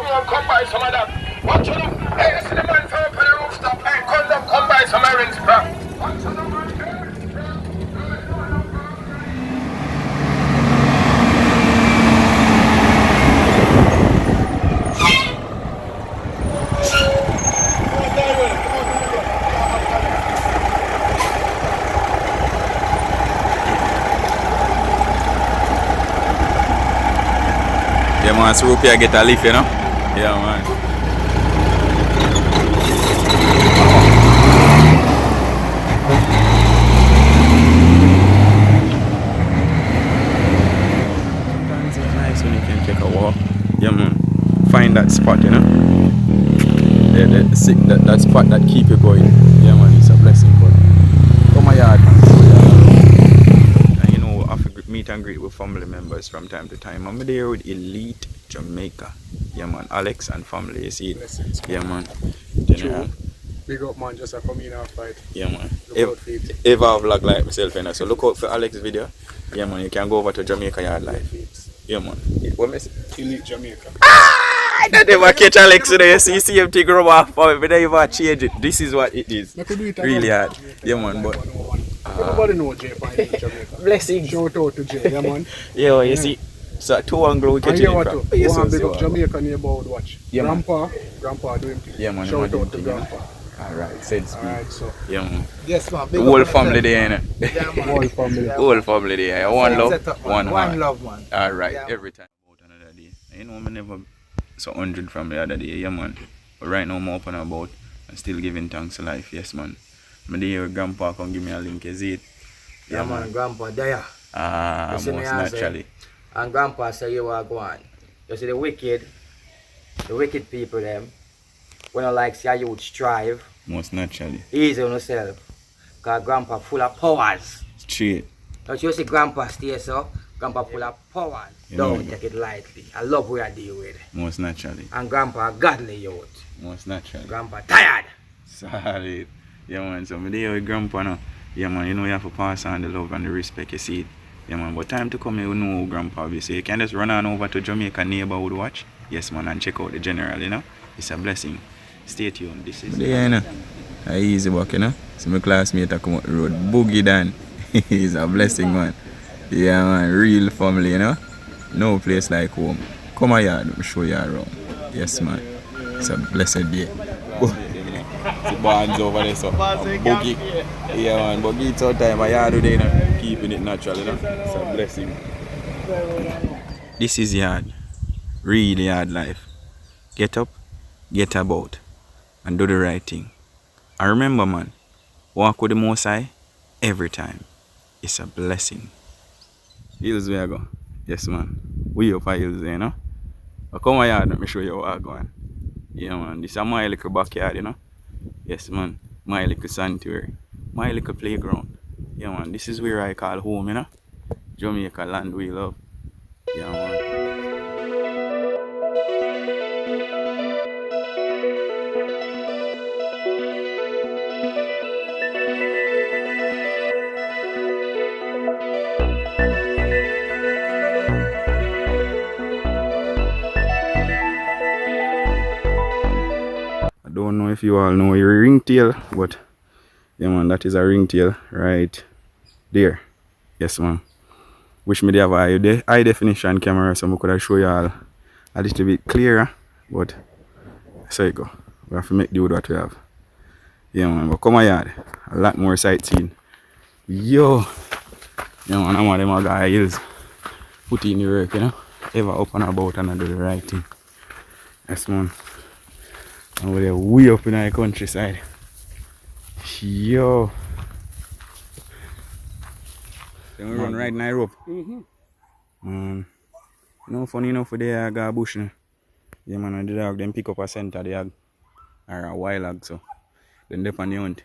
know, come buy some of that. Watch you know. Hey, you see the man from up on the rooftop. Hey, come buy some herrings, bro. Watch you know, man. Yeah, man, so hope you get a lift, you know? Yeah, man. Sometimes it's nice when you can take a walk. Yeah, man. Find that spot, you know? That spot that keep you going. Yeah, man, it's a blessing, but come my yard, man. And you know, I have to meet and greet with family members from time to time. I'm there with Elite Jamaica. Yeah, man, Alex and family, you see it? Blessings, Yeah, man. True. Big up, man, just a come in and fight. Yeah, man. Look out for it. Ever vlog like myself, you know? So look out for Alex's video. Yeah, man, you can go over to Jamaica Yard Life. Yeah, man. What message? Elite Jamaica. I don't ever catch Alex today. You see CMT grow off for me, but I never change it. This is what it is. Really hard. Yeah, man, but nobody know Jay from Jamaica. blessing. Shout out to Jay, yeah, man. Yeah, you see. So 2 angle we catch And it you what from. to? Yes, Go and big so, up Jamaica neighborhood watch. Yeah, man. Grandpa doing things. Yeah, man. Shout out to thing, Grandpa. Alright, sense. Alright, so. Yeah, man. Yes, man. The whole family there, you know. Yeah, man. Whole family. Whole family there. One love, Set up, man. one heart. One love, man. Alright, Yeah. every time. About another day. You know, I never so 100 from the other day, yeah, man. But right now, I'm up and about and still giving thanks to life, yes, man. I'm there with Grandpa, come give me a link, is it? Yeah, man. Grandpa there. Most You see me answer? naturally. And Grandpa say you are going. You see the wicked people them, when I like see a youth strive, Most naturally. easy on yourself. Cause Grandpa full of powers. Straight. Don't you see Grandpa stay so? Grandpa full of powers. You Don't know. take it lightly. I love what I deal with. Most naturally. And Grandpa godly youth. Most naturally. Grandpa tired. Solid. Yeah, man. So, I'm there with Grandpa now. Yeah, man. You know, you have to pass on the love and the respect, you see it. Yeah, man. But time to come, you know who Grandpa be. So, you can just run on over to Jamaica neighborhood watch. Yes, man. And check out the general, you know. It's a blessing. Stay tuned. This is. Yeah, you know. Easy walk, you know. So, my classmate come out the road. Boogie Dan. It's a blessing, man. Yeah, man. Real family, you know. No place like home. Come on, yard. Let me show you around. Yes, man. It's a blessed day. The barns over there, so boogie. Yeah, man, boogie it's all time. I yard today, you know, keeping it natural, you know. It's a blessing. This is yard. Really hard life. Get up, get about, and do the right thing. And remember, man, walk with the Most High every time. It's a blessing. Hills where I go. Yes, man. We up for hills, you know. But come on, yard, let me show you how I go on. Yeah, man. This is my little backyard, you know. Yes, man. My little sanctuary. My little playground. Yeah, man. This is where I call home, you know. Jamaica land we love. Yeah, man. I don't know if you all know your ringtail, but yeah, man, that is a ringtail right there. Yes, man. Wish me they have a high definition camera so I could have show you all a little bit clearer, but so you go. We have to make do with what we have. Yeah, man, but come on, yard. A lot more sightseeing. Yo, yeah, man, I'm one of them guys hills. Put in the work, you know. Ever up and about and do the right thing. Yes, man. And we're way up in the countryside. Yo. Then we run right in the rope. No funny enough for the got bush. No? Yeah, man, and the dog then pick up a center the hog. Or a wild hog, so. Then they on the hunt.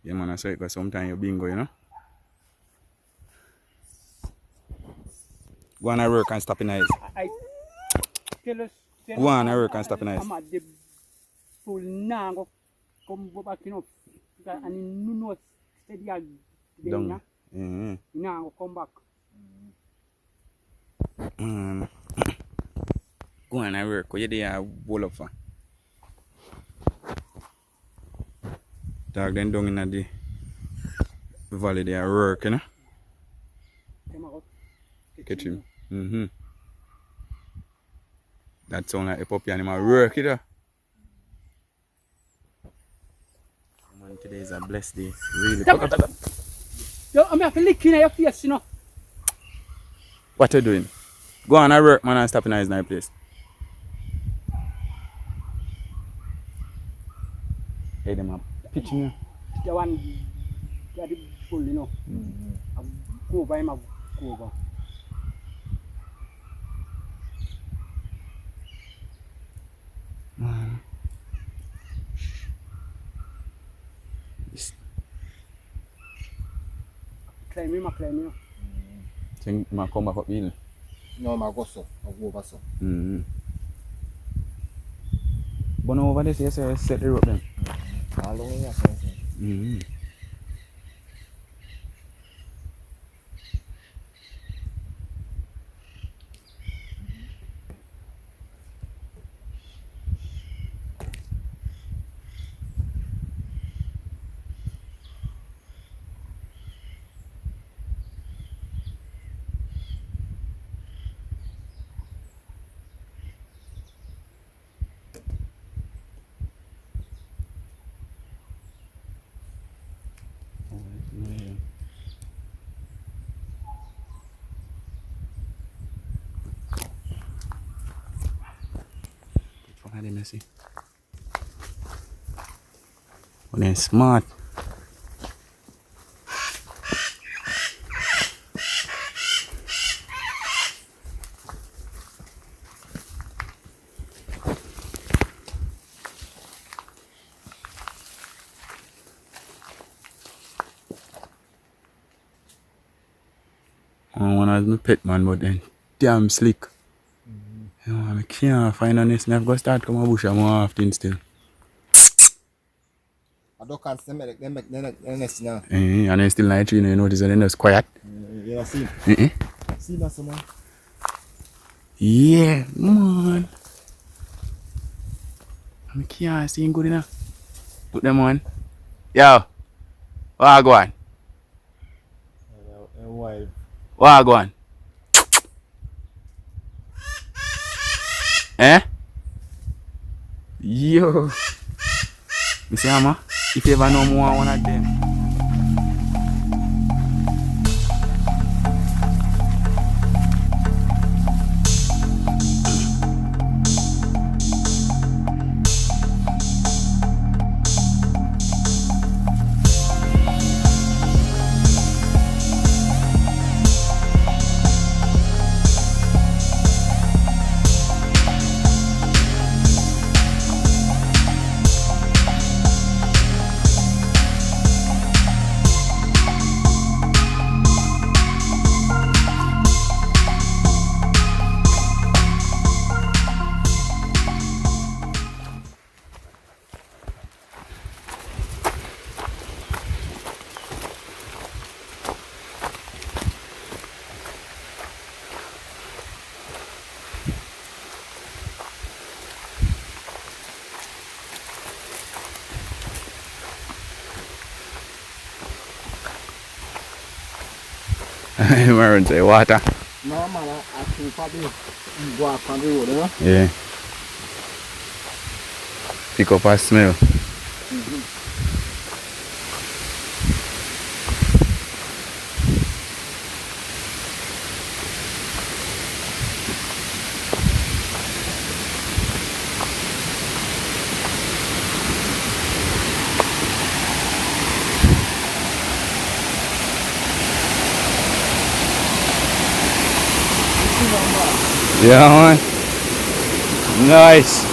Yeah, man, I saw it because sometimes you bingo, you know. Go on and work and stop in eyes. Go on and work and stop in eyes. Full now come back enough and you know steady Down. now come back. Go on and work. What you there bowl up for? Dog then down in the valley they are work, you know? Them out. Catch him. That sound like a puppy and him a work, you know? Man, today is a blessed day. Really. Yo, I'm have to lick in your face, you know. What you doing? Go on and work, man, and stop in his nice place. Hey, them a pitching you. The one, the bull, you know. I go over him, I go over. Man. Climb him, you know. Think I come back up here. No, I go so. I go over so. But now over this, you say set the rope then. How long is that? Fuck are they messy? Oh, they're smart. One was my pet man, but then damn slick. You know, I can't find on this. I've got to start coming bush more often still. I don't can't see them make next now. And then still night, you notice that then it's quiet. You know, see? See that someone? Yeah, man. I can't see him good enough. Put them on. Yo, what I go on? Why? What I go on? Eh? Yo. You see, Amma? If you ever know more one of them. I'm going to say water. No, man, I think probably go up on the road, you know? Yeah. Pick up a smell. Yeah, man. Nice.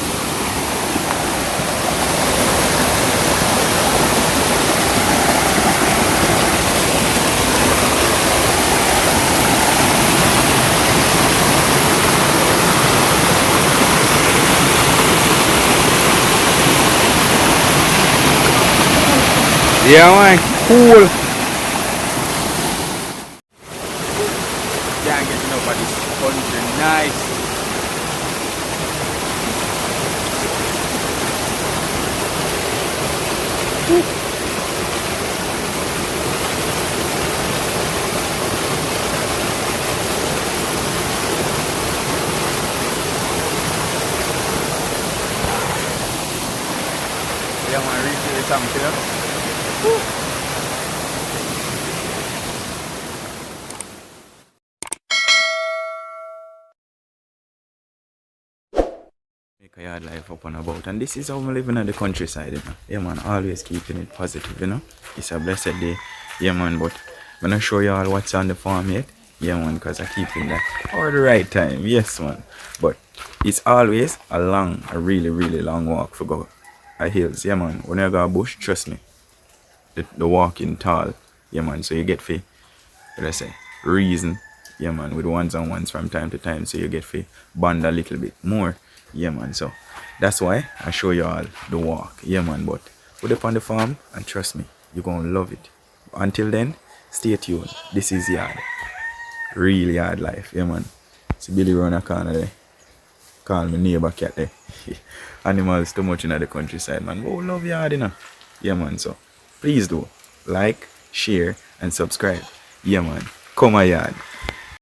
Yeah, man. Cool. Can't get enough of this country. Nice. Yeah, man, reach the something, you know? Make a yard life up and about, and this is how I'm living at the countryside, you know. Yeah, man, always keeping it positive, you know. It's a blessed day, yeah, man. But I'm not show you all what's on the farm yet, yeah, man, because I keep in that all the right time, yes, man. But it's always a really long walk for go a hills, yeah, man. When you go a bush, trust me, the walking tall, yeah, man. So you get fi, what I say, reason, yeah, man, with ones on ones from time to time, so you get fi bond a little bit more. Yeah, man, so that's why I show you all the walk. Yeah, man, but put up on the farm and trust me, you're gonna love it. Until then, stay tuned. This is yard. Really hard life. Yeah, man. See Billy around the corner there. Call me neighbor cat there. Animals too much in the countryside, man. Oh, love yard, you know. Yeah, man, so please do like, share, and subscribe. Yeah, man. Come a yard.